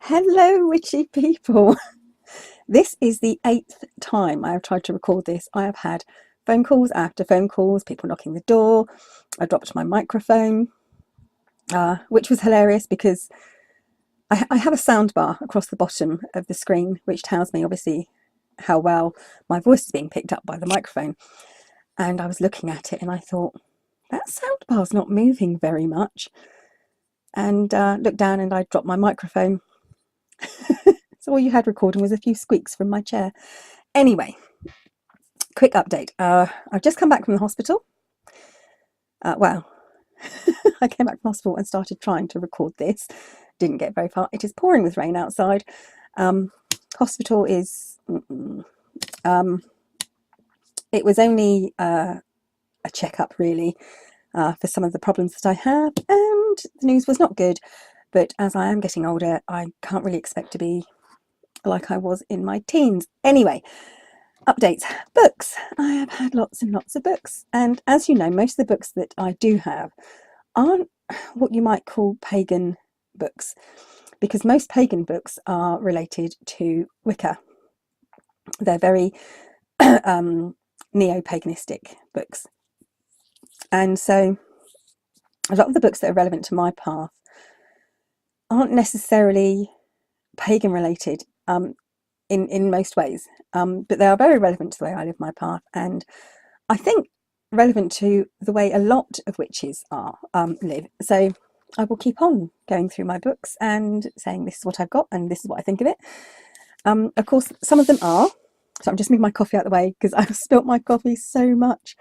Hello, witchy people. This is the 8th time I have tried to record this. I have had phone calls after phone calls, people knocking the door. I dropped my microphone, which was hilarious because I have a sound bar across the bottom of the screen, which tells me obviously how well my voice is being picked up by the microphone. And I was looking at it and I thought, that sound bar's not moving very much. And looked down and I dropped my microphone. So all you had recording was a few squeaks from my chair. Anyway, quick update. I've just come back from the hospital. Well, I came back from hospital and started trying to record this. Didn't get very far. It is pouring with rain outside. Hospital is... it was only a checkup, really, for some of the problems that I have. And the news was not good. But as I am getting older, I can't really expect to be like I was in my teens. Anyway, updates. Books. I have had lots and lots of books. And as you know, most of the books that I do have aren't what you might call pagan books, because most pagan books are related to Wicca. They're very neo-paganistic books. And so a lot of the books that are relevant to my path aren't necessarily pagan related in most ways, but they are very relevant to the way I live my path, and I think relevant to the way a lot of witches are live. So I will keep on going through my books and saying this is what I've got and this is what I think of it. Of course, some of them are, so I'm just moving my coffee out of the way because I've spilt my coffee so much.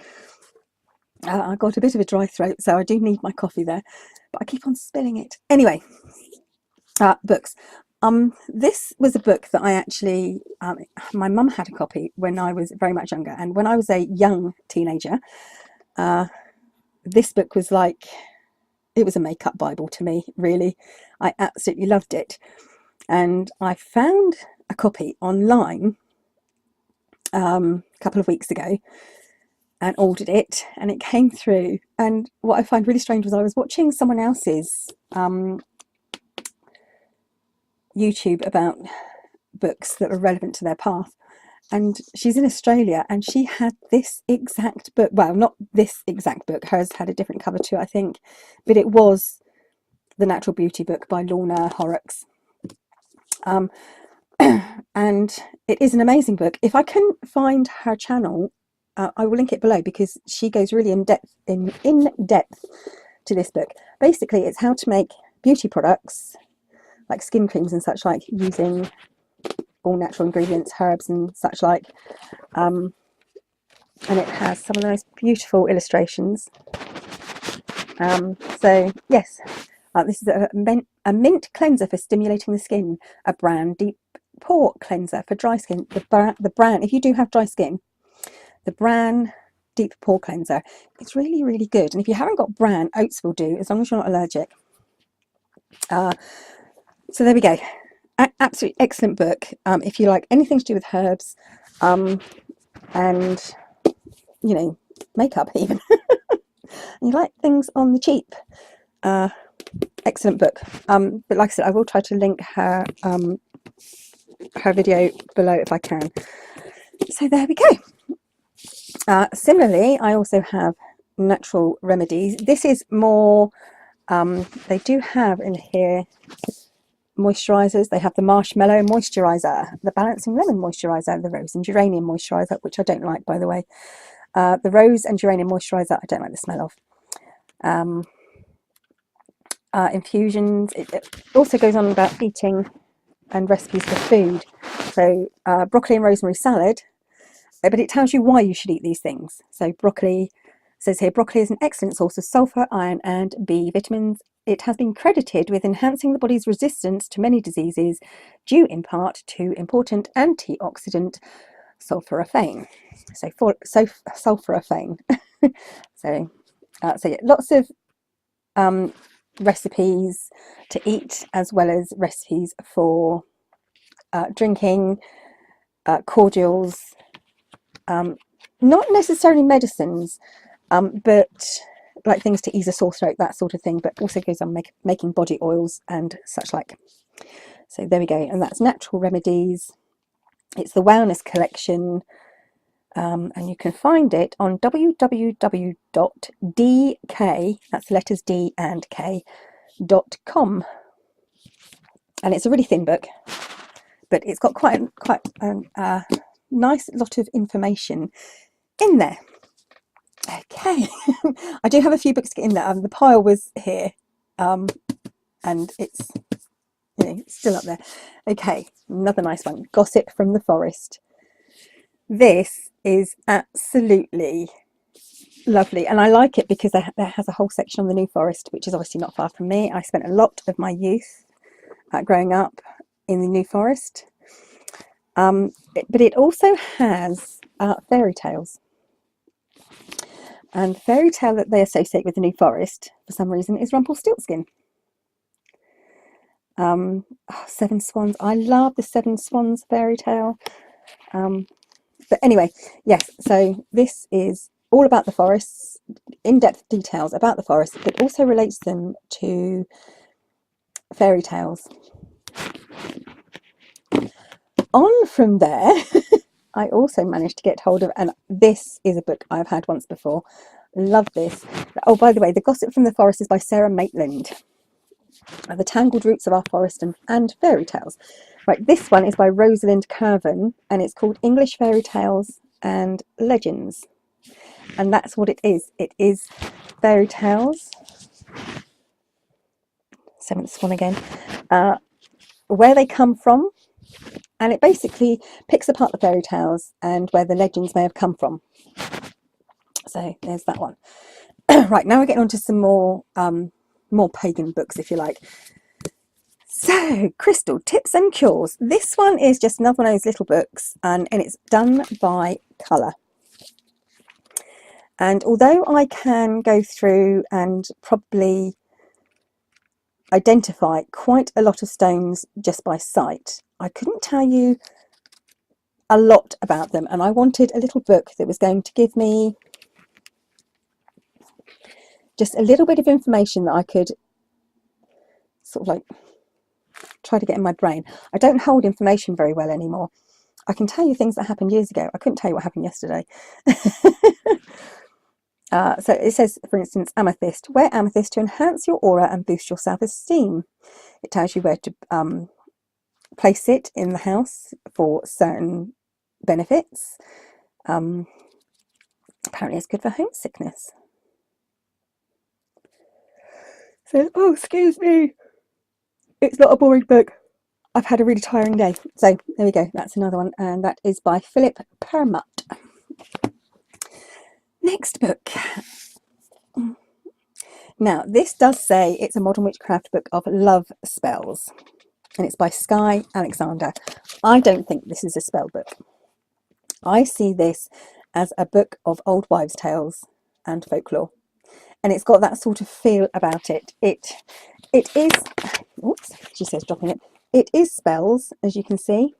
I got a bit of a dry throat, so I do need my coffee there, but I keep on spilling it. Anyway, books. This was a book that I actually, my mum had a copy when I was very much younger, and when I was a young teenager, this book was like, it was a makeup Bible to me, really. I absolutely loved it. And I found a copy online a couple of weeks ago and ordered it, and it came through. And what I find really strange was I was watching someone else's YouTube about books that were relevant to their path, and she's in Australia and she had this exact book. Well, not this exact book, hers had a different cover to it, I think, but it was The Natural Beauty book by Lorna Horrocks. And it is an amazing book. If I can find her channel, I will link it below, because she goes really in depth to this book. Basically, it's how to make beauty products like skin creams and such like, using all natural ingredients, herbs and such like. And it has some of the most beautiful illustrations. So yes, this is a mint cleanser for stimulating the skin, a Bran deep pore cleanser for dry skin. The Bran, if you do have dry skin, the Bran deep pore cleanser, it's really, really good. And if you haven't got Bran, oats will do, as long as you're not allergic. So there we go. Absolutely excellent book. If you like anything to do with herbs, and you know, makeup even, and you like things on the cheap, excellent book. But like I said, I will try to link her her video below if I can. So there we go. Similarly, I also have natural remedies. This is more, they do have in here moisturizers. They have the marshmallow moisturizer, the balancing lemon moisturizer, the rose and geranium moisturizer, which I don't like, by the way. The rose and geranium moisturizer I don't like the smell of. Infusions. It also goes on about eating and recipes for food. So broccoli and rosemary salad, but it tells you why you should eat these things. So broccoli, says here, broccoli is an excellent source of sulfur, iron and B vitamins. It has been credited with enhancing the body's resistance to many diseases, due in part to important antioxidant sulforaphane. So sulforaphane. So yeah, lots of recipes to eat, as well as recipes for drinking, cordials, not necessarily medicines, but like things to ease a sore throat, that sort of thing, but also goes on making body oils and such like. So there we go, and that's Natural Remedies. It's the Wellness Collection, and you can find it on www.dk, that's letters D and K.com. And it's a really thin book, but it's got quite a nice lot of information in there. Okay, I do have a few books to get in there. The pile was here, and it's, you know, it's still up there. Okay, another nice one, Gossip from the Forest. This is absolutely lovely, and I like it because there has a whole section on the New Forest, which is obviously not far from me. I spent a lot of my youth growing up in the New Forest, but it also has fairy tales. And the fairy tale that they associate with the New Forest, for some reason, is Rumpelstiltskin. Seven Swans. I love the Seven Swans fairy tale. But anyway, yes, so this is all about the forests, in-depth details about the forest, but also relates them to fairy tales. On from there, I also managed to get hold of, and this is a book I've had once before. Love this. Oh, by the way, The Gossip from the Forest is by Sarah Maitland. The Tangled Roots of Our Forest and Fairy Tales. Right, this one is by Rosalind Curven, and it's called English Fairy Tales and Legends. And that's what it is. It is fairy tales. Seventh Swan again. Where they come from, and it basically picks apart the fairy tales and where the legends may have come from. So there's that one. Right, now we're getting on to some more pagan books, if you like. So, Crystal Tips and Cures. This one is just another one of those little books, and it's done by colour. And although I can go through and probably identify quite a lot of stones just by sight, I couldn't tell you a lot about them, and I wanted a little book that was going to give me just a little bit of information that I could sort of like try to get in my brain. I don't hold information very well anymore. I can tell you things that happened years ago. I couldn't tell you what happened yesterday. So it says, for instance, amethyst. Wear amethyst to enhance your aura and boost your self-esteem. It tells you where to place it in the house for certain benefits. Apparently it's good for homesickness. So, oh, excuse me. It's not a boring book. I've had a really tiring day. So there we go. That's another one. And that is by Philip Permut. Next book. Now, this does say it's a modern witchcraft book of love spells. And it's by Skye Alexander. I don't think this is a spell book. I see this as a book of old wives' tales and folklore. And it's got that sort of feel about it. It is, oops, she says dropping it. It is spells, as you can see,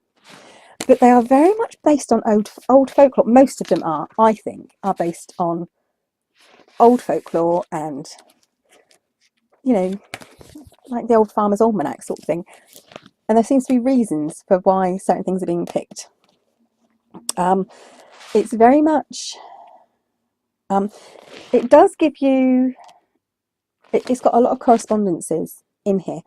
but they are very much based on old folklore. Most of them are, I think, are based on old folklore and, you know, like the old Farmer's Almanac sort of thing. And there seems to be reasons for why certain things are being picked. It's very much, it does give you, it's got a lot of correspondences in here,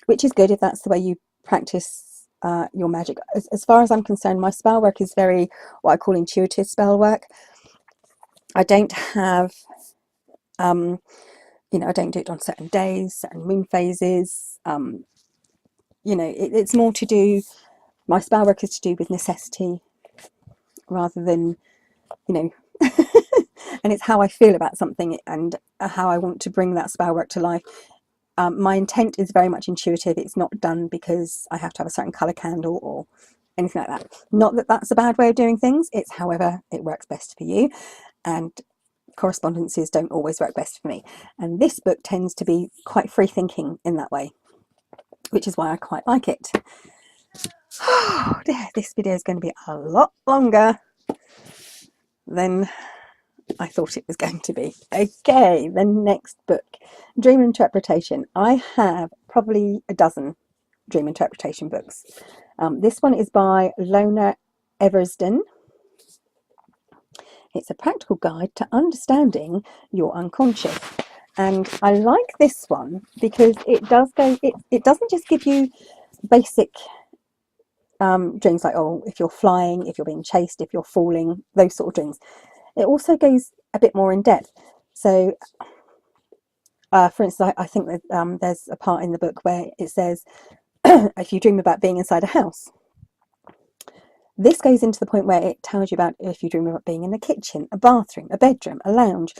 which is good if that's the way you practice your magic. As far as I'm concerned, my spell work is very what I call intuitive spell work. I don't have, you know, I don't do it on certain days, certain moon phases. You know, it's more to do, my spell work is to do with necessity rather than, you know, and it's how I feel about something and how I want to bring that spell work to life. My intent is very much intuitive. It's not done because I have to have a certain colour candle or anything like that. Not that that's a bad way of doing things. It's however it works best for you. And correspondences don't always work best for me. And this book tends to be quite free thinking in that way, which is why I quite like it. Oh dear, this video is going to be a lot longer than I thought it was going to be. Okay, the next book, Dream Interpretation. I have probably a dozen dream interpretation books. This one is by Lona Eversden. It's a practical guide to understanding your unconscious. And I like this one because it doesn't just give you basic dreams like, oh, if you're flying, if you're being chased, if you're falling, those sort of dreams. It also goes a bit more in depth. So, for instance, I think that there's a part in the book where it says, if you dream about being inside a house. This goes into the point where it tells you about if you dream about being in a kitchen, a bathroom, a bedroom, a lounge,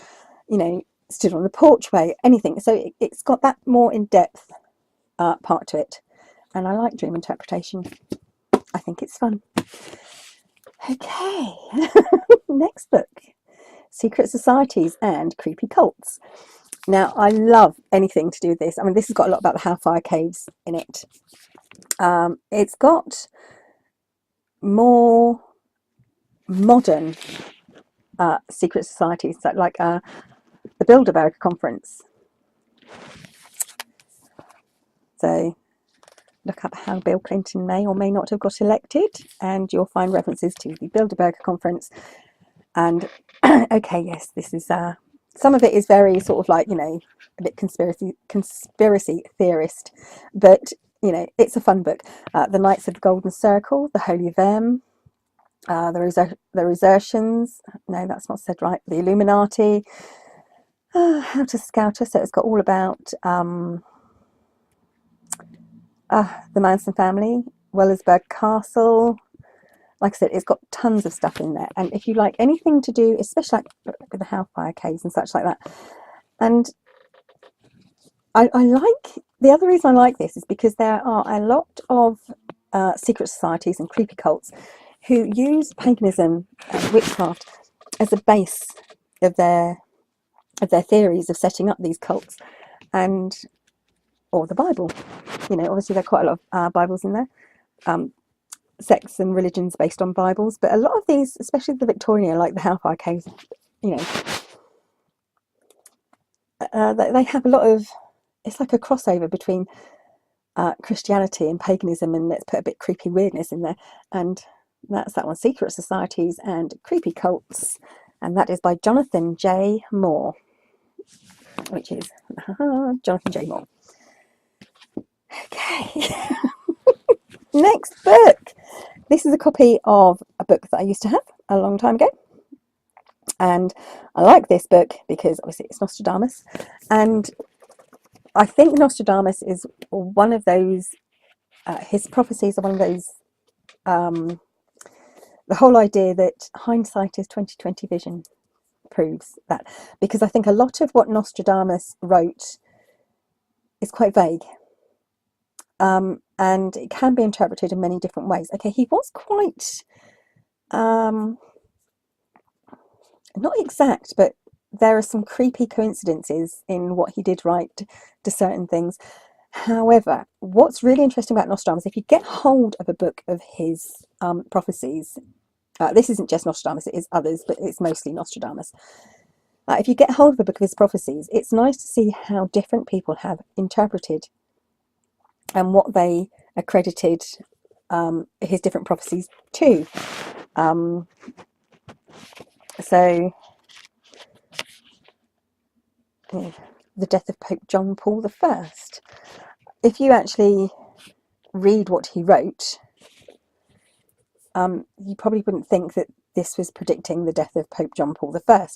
you know, stood on the porchway, anything. So it's got that more in-depth part to it. And I like dream interpretation. I think it's fun. Okay, next book, Secret Societies and Creepy Cults. Now, I love anything to do with this. I mean, this has got a lot about the Hellfire Caves in it. It's got more modern secret societies, like the Bilderberg Conference. So look up how Bill Clinton may or may not have got elected, and you'll find references to the Bilderberg Conference. And okay, yes, this is some of it is very sort of like, you know, a bit conspiracy theorist, but you know, it's a fun book. The Knights of the Golden Circle, the Holy of M, the Resurrections. No, that's not said right. The Illuminati. How to Scout Us. So it's got all about the Manson family, Wellersburg Castle. Like I said, it's got tons of stuff in there. And if you like anything to do, especially like with the Hellfire Caves and such like that. And I like, the other reason I like this is because there are a lot of secret societies and creepy cults who use paganism and witchcraft as a base of their theories of setting up these cults, and or the Bible. You know, obviously there are quite a lot of Bibles in there, sects and religions based on Bibles, but a lot of these, especially the Victorian, like the Hellfire Caves, you know, they have a lot of, it's like a crossover between Christianity and paganism, and let's put a bit creepy weirdness in there. And that's that one, Secret Societies and Creepy Cults, and that is by Jonathan J. Moore, which is Jonathan J. Moore. Okay. Next book. This is a copy of a book that I used to have a long time ago, and I like this book because obviously it's Nostradamus, and I think Nostradamus is one of those, his prophecies are one of those, the whole idea that hindsight is 20/20 vision proves that, because I think a lot of what Nostradamus wrote is quite vague, and it can be interpreted in many different ways. Okay, he was quite not exact, but there are some creepy coincidences in what he did write to certain things. However, what's really interesting about Nostradamus, if you get hold of a book of his prophecies, this isn't just Nostradamus, it is others, but it's mostly Nostradamus. If you get hold of a book of his prophecies, it's nice to see how different people have interpreted and what they accredited his different prophecies to. So, you know, the death of Pope John Paul I. If you actually read what he wrote, you probably wouldn't think that this was predicting the death of Pope John Paul I.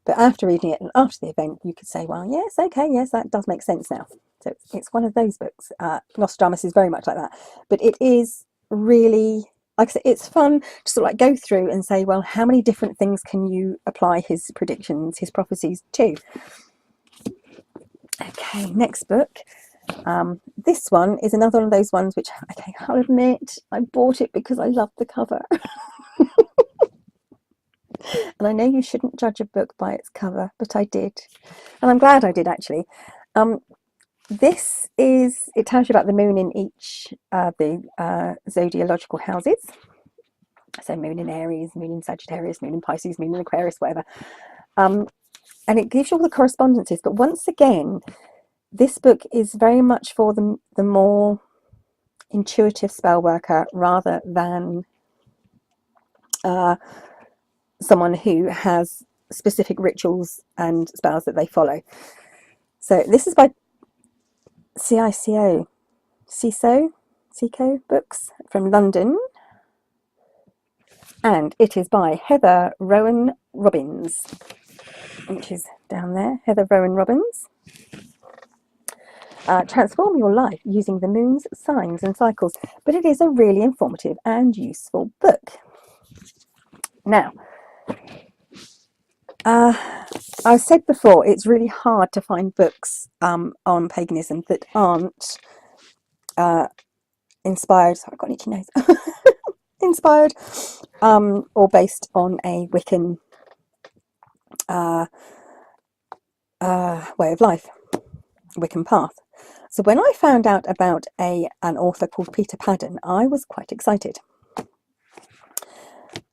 But after reading it and after the event, you could say, well, yes, okay, yes, that does make sense now. So it's one of those books. Nostradamus is very much like that. But it is really, like I said, it's fun to sort of like go through and say, well, how many different things can you apply his predictions, his prophecies to? Okay, next book. This one is another one of those ones which, okay, I'll admit, I bought it because I loved the cover. And I know you shouldn't judge a book by its cover, but I did. And I'm glad I did, actually. This is, it tells you about the moon in each of the zodiological houses. So moon in Aries, moon in Sagittarius, moon in Pisces, moon in Aquarius, whatever. And it gives you all the correspondences. But once again, this book is very much for the more intuitive spell worker rather than someone who has specific rituals and spells that they follow. So this is by CICO books from London, and it is by Heather Rowan Robbins, which is down there. Heather Rowan Robbins. Transform your life using the moon's signs and cycles. But it is a really informative and useful book. Now, I've said before, it's really hard to find books on paganism that aren't inspired. Sorry, I've got an itchy nose. Inspired or based on a Wiccan way of life, Wiccan path. So when I found out about an author called Peter Padden, I was quite excited.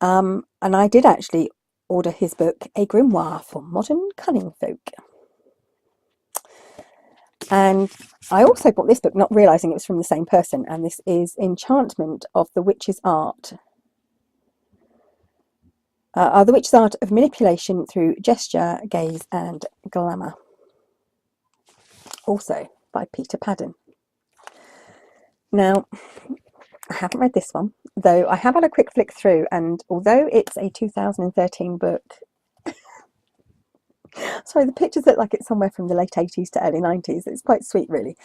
And I did actually order his book, A Grimoire for Modern Cunning Folk. And I also bought this book, not realising it was from the same person, and this is Enchantment of the Witch's Art. The Witch's Art of Manipulation Through Gesture, Gaze and Glamour. Also by Peter Padden. Now, I haven't read this one, though I have had a quick flick through, and although it's a 2013 book, sorry, the pictures look like it's somewhere from the late 80s to early 90s. It's quite sweet, really.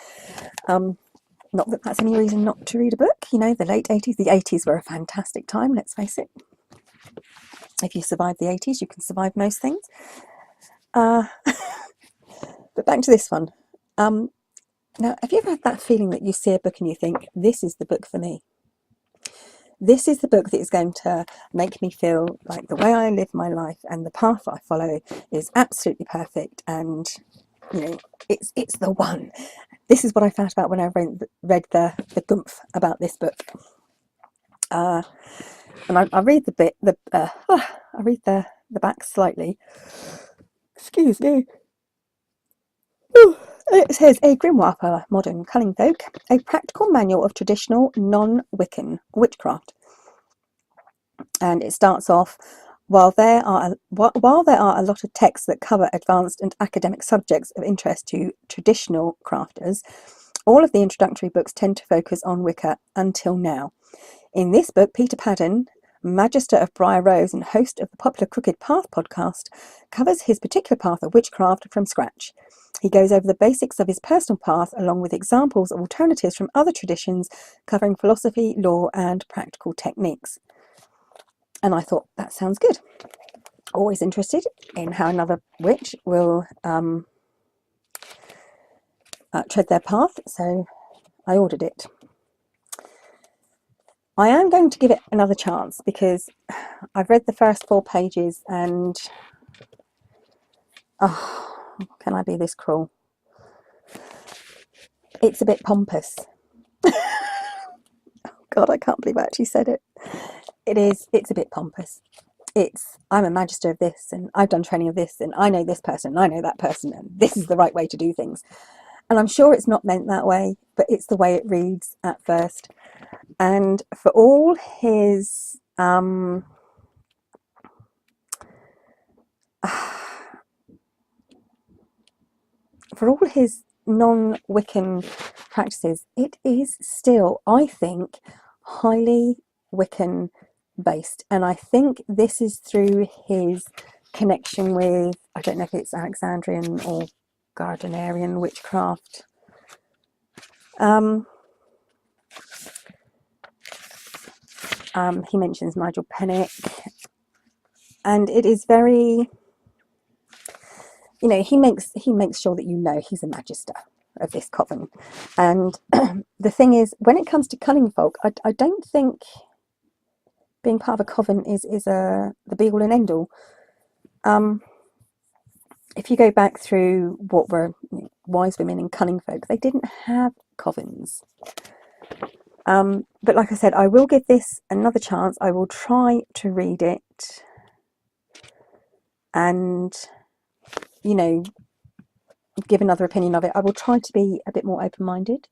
Not that that's any reason not to read a book. You know, the late 80s, the 80s were a fantastic time, let's face it. If you survived the 80s, you can survive most things. But back to this one. Now, have you ever had that feeling that you see a book and you think, this is the book for me? This is the book that is going to make me feel like the way I live my life and the path I follow is absolutely perfect, and you know, it's the one. This is what I found out when I read the gumph about this book. And I read the bit, I read the back slightly. Excuse me. It says, A Grimoire for Modern Cunning Folk, a practical manual of traditional non-Wiccan witchcraft. And it starts off, while there are a lot of texts that cover advanced and academic subjects of interest to traditional crafters, all of the introductory books tend to focus on Wicca until now. In this book, Peter Padden, Magister of Briar Rose and host of the popular Crooked Path podcast, covers his particular path of witchcraft from scratch. He goes over the basics of his personal path along with examples of alternatives from other traditions covering philosophy, law and practical techniques. And I thought, that sounds good. Always interested in how another witch will tread their path, so I ordered it. I am going to give it another chance because I've read the first 4 pages and, oh, can I be this cruel? It's a bit pompous. God, I can't believe I actually said it. It's a bit pompous. I'm a magister of this, and I've done training of this, and I know this person, and I know that person, and this is the right way to do things. And I'm sure it's not meant that way, but it's the way it reads at first. And for all his non-Wiccan practices, it is still, I think, highly Wiccan based. And I think this is through his connection with, I don't know if it's Alexandrian or Gardnerian witchcraft. He mentions Nigel Pennick, and it is very, you know, he makes sure that you know he's a magister of this coven. And the thing is, when it comes to cunning folk, I don't think being part of a coven is the be all and end all. If you go back through what were wise women and cunning folk, they didn't have covens. But like I said, I will give this another chance. I will try to read it and, you know, give another opinion of it. I will try to be a bit more open-minded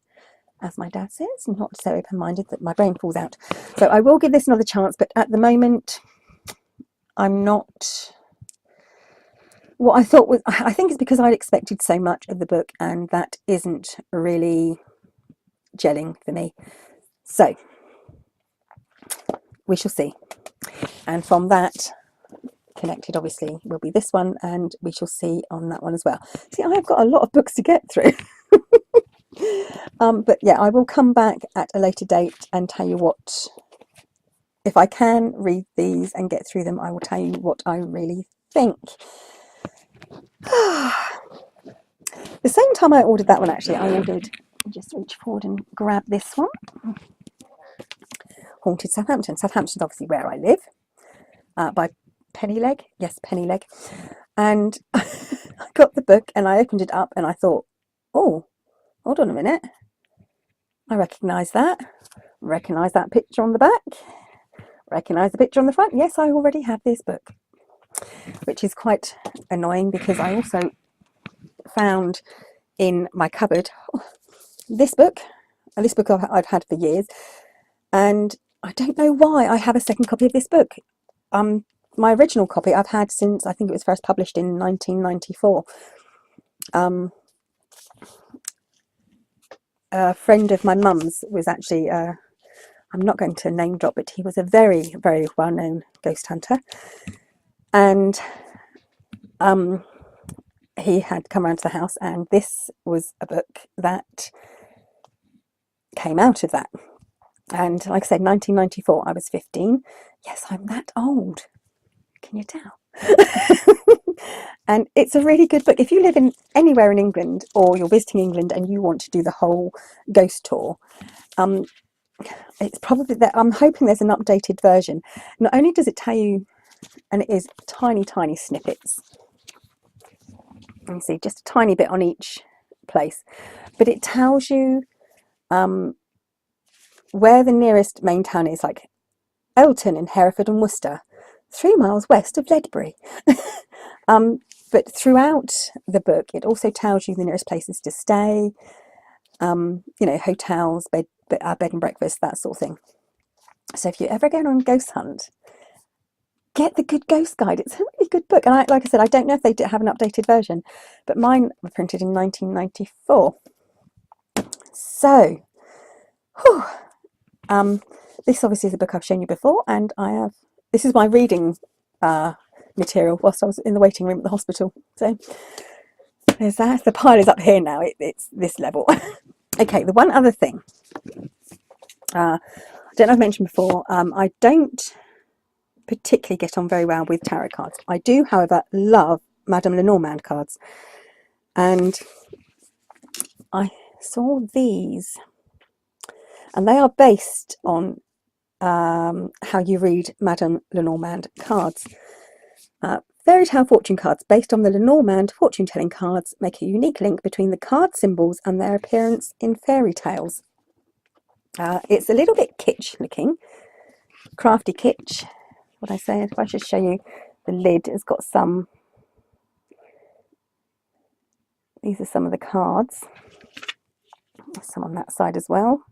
as my dad says, not so open-minded that my brain falls out. So I will give this another chance, but at the moment I'm not what I thought was. I think it's because I'd expected so much of the book and that isn't really gelling for me. So we shall see. And from that, connected obviously will be this one, and we shall see on that one as well. See, I have got a lot of books to get through. But yeah, I will come back at a later date and tell you what, if I can read these and get through them, I will tell you what I really think. The same time I ordered that one, actually, I ordered, just reach forward and grab this one, Haunted Southampton. Southampton's obviously where I live, by Pennyleg. Yes, Pennyleg. And I got the book and I opened it up and I thought, oh, hold on a minute. I recognise that. Recognise that picture on the back. Recognise the picture on the front. Yes, I already have this book, which is quite annoying because I also found in my cupboard this book. This book I've had for years, and I don't know why I have a second copy of this book. My original copy I've had since I think it was first published in 1994. A friend of my mum's was actually, I'm not going to name drop, but he was a very, very well-known ghost hunter, and he had come around to the house, and this was a book that came out of that. And like I said, 1994, I was 15. Yes, I'm that old. Can you tell? And it's a really good book. If you live in anywhere in England, or you're visiting England and you want to do the whole ghost tour, it's probably that I'm hoping there's an updated version. Not only does it tell you, and it is tiny, tiny snippets. You can see just a tiny bit on each place, but it tells you where the nearest main town is, like Elton in Hereford and Worcester, 3 miles west of Ledbury. But throughout the book, it also tells you the nearest places to stay, you know, hotels, bed and breakfast, that sort of thing. So if you're ever going on a ghost hunt, get the Good Ghost Guide. It's a really good book. And like I said, I don't know if they have an updated version, but mine were printed in 1994. So, whew, this obviously is a book I've shown you before, and this is my reading material whilst I was in the waiting room at the hospital. So there's that. The pile is up here now. It's this level. Okay, the one other thing, I don't know if I've mentioned before, I don't particularly get on very well with tarot cards. I do, however, love Madame Lenormand cards, and I saw these, and they are based on how you read Madame Lenormand cards. Fairy tale fortune cards based on the Lenormand fortune telling cards make a unique link between the card symbols and their appearance in fairy tales. It's a little bit kitsch looking, crafty kitsch. What I say, if I should show you the lid, has got some. These are some of the cards. There's some on that side as well.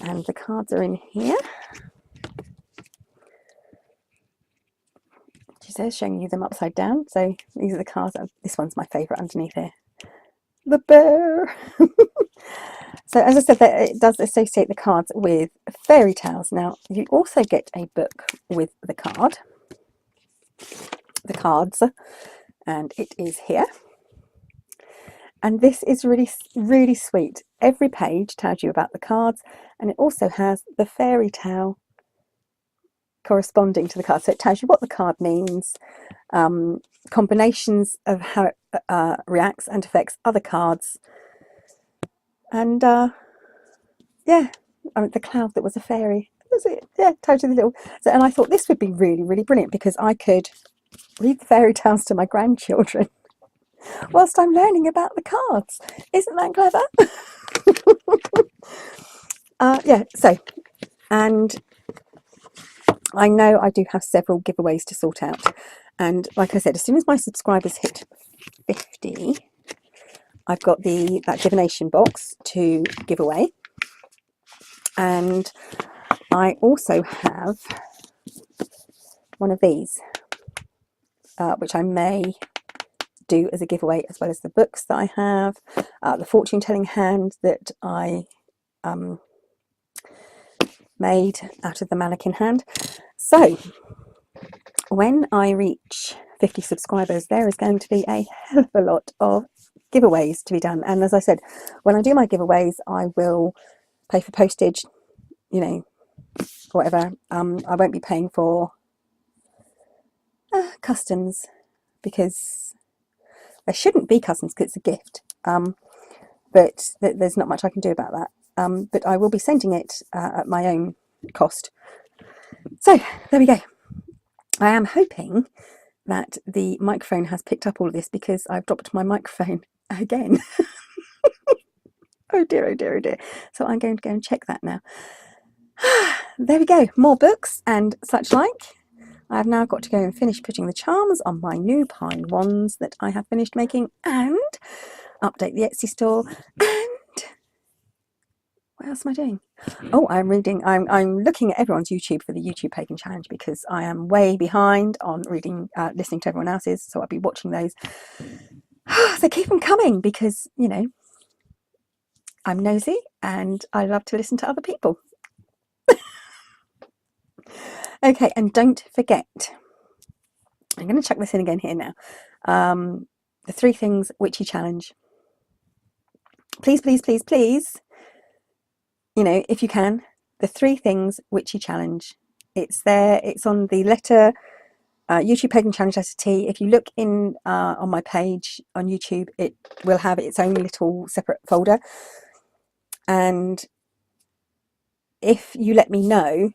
And the cards are in here. She says, showing you them upside down. So these are the cards. This one's my favourite underneath here. The bear. So as I said, it does associate the cards with fairy tales. Now, you also get a book with the cards, and it is here. And this is really, really sweet. Every page tells you about the cards, and it also has the fairy tale corresponding to the card. So it tells you what the card means, combinations of how it reacts and affects other cards. And yeah, the cloud that was a fairy. Was it? Yeah, totally little. So, and I thought this would be really, really brilliant because I could read the fairy tales to my grandchildren whilst I'm learning about the cards. Isn't that clever? Yeah, so, and I know I do have several giveaways to sort out. And like I said, as soon as my subscribers hit 50, I've got that divination box to give away, and I also have one of these, which I may do as a giveaway, as well as the books that I have, the fortune telling hand that I made out of the mannequin hand. So when I reach 50 subscribers, there is going to be a hell of a lot of giveaways to be done. And as I said, when I do my giveaways, I will pay for postage, you know, whatever. I won't be paying for customs, because there shouldn't be customs, because it's a gift. But there's not much I can do about that. But I will be sending it at my own cost. So there we go. I am hoping that the microphone has picked up all of this, because I've dropped my microphone again. Oh dear, oh dear, oh dear. So I'm going to go and check that now. There we go, more books and such like. I've now got to go and finish putting the charms on my new pine wands that I have finished making, and update the Etsy store. And what else am I doing? Oh, I'm looking at everyone's YouTube for the YouTube Pagan Challenge, because I am way behind on reading, listening to everyone else's, so I'll be watching those. So keep them coming, because, you know, I'm nosy and I love to listen to other people. Okay, and don't forget, I'm going to chuck this in again here now, the 3 things witchy challenge. Please, please, please, please, you know, if you can, the 3 things witchy challenge. It's there, it's on the letter, YouTube Pagan Challenge letter T. If you look in on my page on YouTube, it will have its own little separate folder. And if you let me know,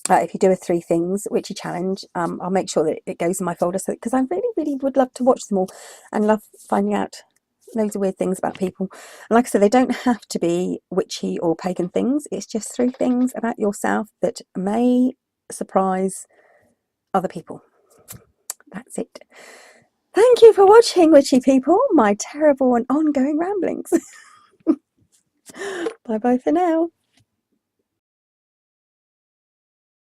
if you do a 3 things witchy challenge, I'll make sure that it goes in my folder, so because I really, really would love to watch them all and love finding out loads of weird things about people. And like I said, they don't have to be witchy or pagan things. It's just 3 things about yourself that may surprise other people. That's it. Thank you for watching, witchy people, my terrible and ongoing ramblings. Bye bye for now.